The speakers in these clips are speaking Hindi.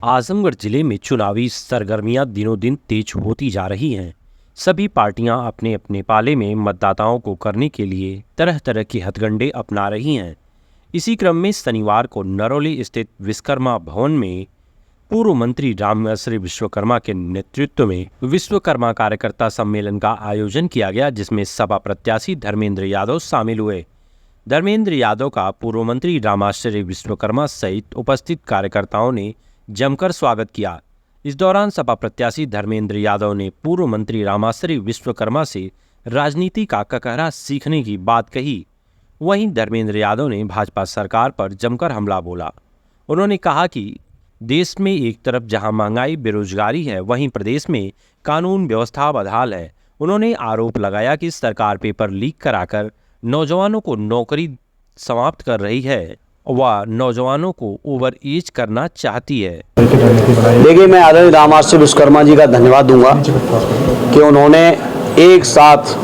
आजमगढ़ जिले में चुनावी सरगर्मियां दिनों दिन तेज होती जा रही हैं। सभी पार्टियां अपने अपने पाले में मतदाताओं को करने के लिए तरह तरह के हथकंडे अपना रही हैं। इसी क्रम में शनिवार को नरौली स्थित विश्वकर्मा भवन में पूर्व मंत्री रामश्री विश्वकर्मा के नेतृत्व में विश्वकर्मा कार्यकर्ता सम्मेलन का आयोजन किया गया, जिसमें सपा प्रत्याशी धर्मेंद्र यादव शामिल हुए। धर्मेंद्र यादव का पूर्व मंत्री रामश्री विश्वकर्मा सहित उपस्थित कार्यकर्ताओं ने जमकर स्वागत किया। इस दौरान सपा प्रत्याशी धर्मेंद्र यादव ने पूर्व मंत्री रामश्री विश्वकर्मा से राजनीति का ककहरा सीखने की बात कही। वहीं धर्मेंद्र यादव ने भाजपा सरकार पर जमकर हमला बोला। उन्होंने कहा कि देश में एक तरफ जहां महंगाई बेरोजगारी है, वहीं प्रदेश में कानून व्यवस्था बदहाल है। उन्होंने आरोप लगाया कि सरकार पेपर लीक कराकर नौजवानों को नौकरी समाप्त कर रही है, वह नौजवानों को ओवर एज करना चाहती है। देखिए, मैं आदरणीय रामश्री विश्वकर्मा जी का धन्यवाद दूंगा कि उन्होंने एक साथ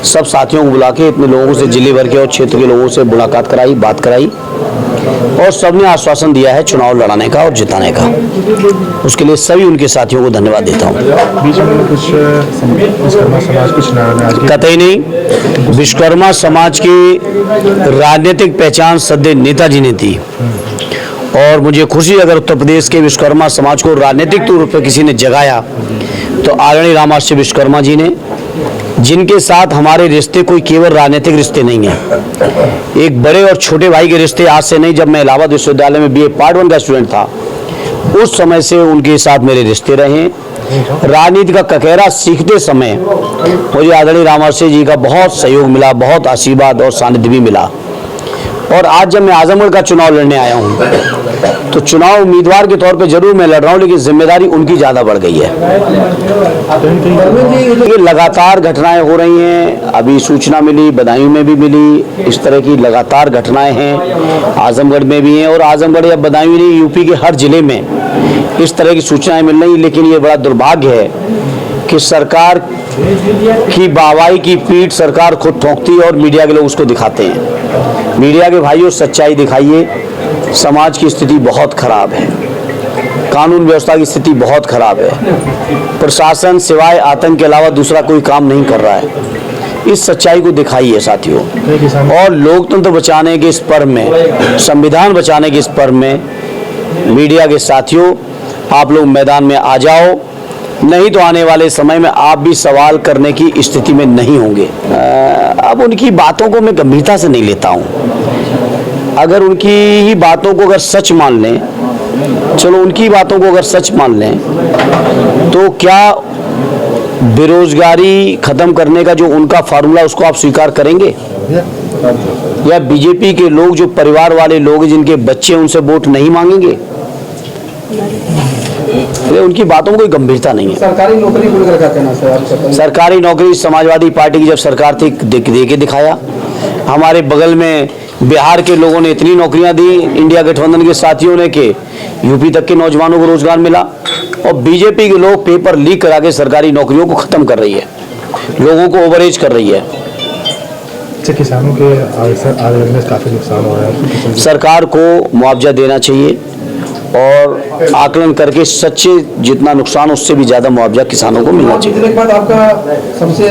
सब साथियों को बुला के इतने लोगों से, जिले भर के और क्षेत्र के लोगों से मुलाकात कराई, बात कराई और सबने आश्वासन दिया है चुनाव लड़ाने का और जिताने का। उसके लिए सभी उनके साथियों को धन्यवाद देता हूँ। कतई नहीं, विश्वकर्मा समाज की राजनीतिक पहचान सदैव नेताजी ने थी और मुझे खुशी, अगर उत्तर प्रदेश के विश्वकर्मा समाज को राजनीतिक तौर पर किसी ने जगाया तो आदरणीय रामश्री विश्वकर्मा जी ने, जिनके साथ हमारे रिश्ते कोई केवल राजनीतिक रिश्ते नहीं है, एक बड़े और छोटे भाई के रिश्ते। आज से नहीं, जब मैं इलाहाबाद विश्वविद्यालय में BA पार्ट 1 का स्टूडेंट था, उस समय से उनके साथ मेरे रिश्ते रहे। राजनीति का ककहरा सीखते समय मुझे आदरणीय रामश्री जी का बहुत सहयोग मिला, बहुत आशीर्वाद और सानिध्य भी मिला। और आज जब मैं आजमगढ़ का चुनाव लड़ने आया हूँ तो चुनाव उम्मीदवार के तौर पे जरूर मैं लड़ रहा हूँ, लेकिन जिम्मेदारी उनकी ज़्यादा बढ़ गई है। ये लगातार घटनाएं हो रही हैं, अभी सूचना मिली, बदायूं में भी मिली, इस तरह की लगातार घटनाएं हैं, आजमगढ़ में भी हैं और आजमगढ़ या बदायूं नहीं, यूपी के हर जिले में इस तरह की सूचनाएं मिल रही। लेकिन ये बड़ा दुर्भाग्य है कि सरकार की वाहवाही की पीठ सरकार खुद ठोंकती है और मीडिया के लोग उसको दिखाते हैं। मीडिया के भाइयों, सच्चाई दिखाइए। समाज की स्थिति बहुत खराब है, कानून व्यवस्था की स्थिति बहुत खराब है, प्रशासन सिवाय आतंक के अलावा दूसरा कोई काम नहीं कर रहा है। इस सच्चाई को दिखाइए साथियों। और लोकतंत्र बचाने के इस पर्व में, संविधान बचाने के इस पर्व में मीडिया के साथियों, आप लोग मैदान में आ जाओ, नहीं तो आने वाले समय में आप भी सवाल करने की स्थिति में नहीं होंगे। अब उनकी बातों को मैं गंभीरता से नहीं लेता हूँ। अगर उनकी ही बातों को अगर सच मान लें, चलो उनकी बातों को अगर सच मान लें, तो क्या बेरोजगारी खत्म करने का जो उनका फार्मूला, उसको आप स्वीकार करेंगे? या बीजेपी के लोग, जो परिवार वाले लोग जिनके बच्चे, उनसे वोट नहीं मांगेंगे? उनकी बातों में कोई गंभीरता नहीं है। सरकारी नौकरी को लेकर क्या कहना सर? सरकारी नौकरी समाजवादी पार्टी की जब सरकार थी दे के दिखाया। हमारे बगल में बिहार के लोगों ने इतनी नौकरियां दी इंडिया गठबंधन के साथियों ने कि यूपी तक के नौजवानों को रोजगार मिला। और बीजेपी के लोग पेपर लीक करा के सरकारी नौकरियों को खत्म कर रही है, लोगों को ओवरेज कर रही है। किसानों के काफी नुकसान हो रहा है, सरकार को मुआवजा देना चाहिए और आकलन करके सच्चे जितना नुकसान, उससे भी ज्यादा मुआवजा किसानों को मिलना चाहिए। आपका सबसे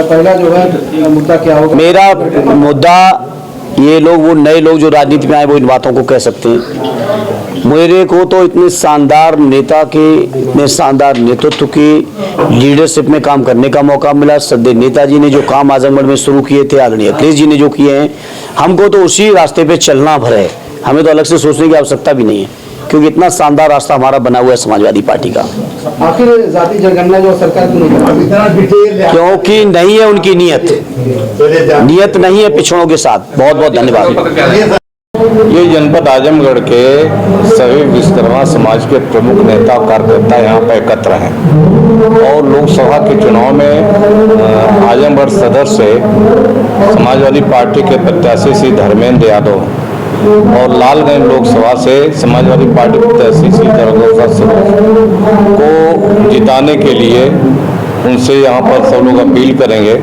पहला जो है मुद्दा क्या होगा? मेरा मुद्दा, ये लोग, वो नए लोग जो राजनीति में आए, वो इन बातों को कह सकते हैं। मेरे को तो इतने शानदार नेता के, इतने शानदार नेतृत्व की लीडरशिप में काम करने का मौका मिला। सदैव नेताजी ने जो काम आजमगढ़ में शुरू किए थे, आदरणीय अखिलेश जी ने जो किए हैं, हमको तो उसी रास्ते पे चलना भर है। हमें तो अलग से सोचने की आवश्यकता भी नहीं है, क्योंकि इतना शानदार रास्ता हमारा बना हुआ है समाजवादी पार्टी का। आखिर जाति जनगणना जो सरकार क्यों नहीं करती? क्योंकि नहीं है उनकी नीयत नहीं है पिछड़ों के साथ। बहुत बहुत धन्यवाद। ये जनपद आजमगढ़ के सभी विश्वकर्मा समाज के प्रमुख नेता और कार्यकर्ता यहाँ पर एकत्र हैं और लोकसभा के चुनाव में आजमगढ़ सदर से समाजवादी पार्टी के प्रत्याशी श्री धर्मेंद्र यादव और लालगंज लोकसभा से समाजवादी पार्टी प्रत्याशी श्री को जिताने के लिए उनसे यहाँ पर सब लोग अपील करेंगे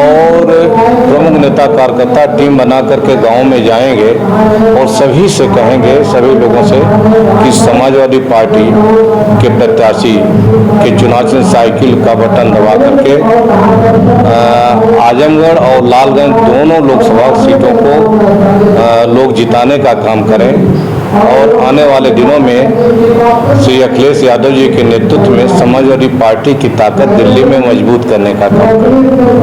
और प्रमुख नेता कार्यकर्ता टीम बना करके गांव में जाएंगे और सभी से कहेंगे, सभी लोगों से, कि समाजवादी पार्टी के प्रत्याशी के चुनाव चिन्ह साइकिल का बटन दबा करके आजमगढ़ और लालगंज दोनों लोकसभा सीटों को लोग जिताने का काम करें और आने वाले दिनों में श्री अखिलेश यादव जी के नेतृत्व में समाजवादी पार्टी की ताकत दिल्ली में मजबूत करने का काम करें।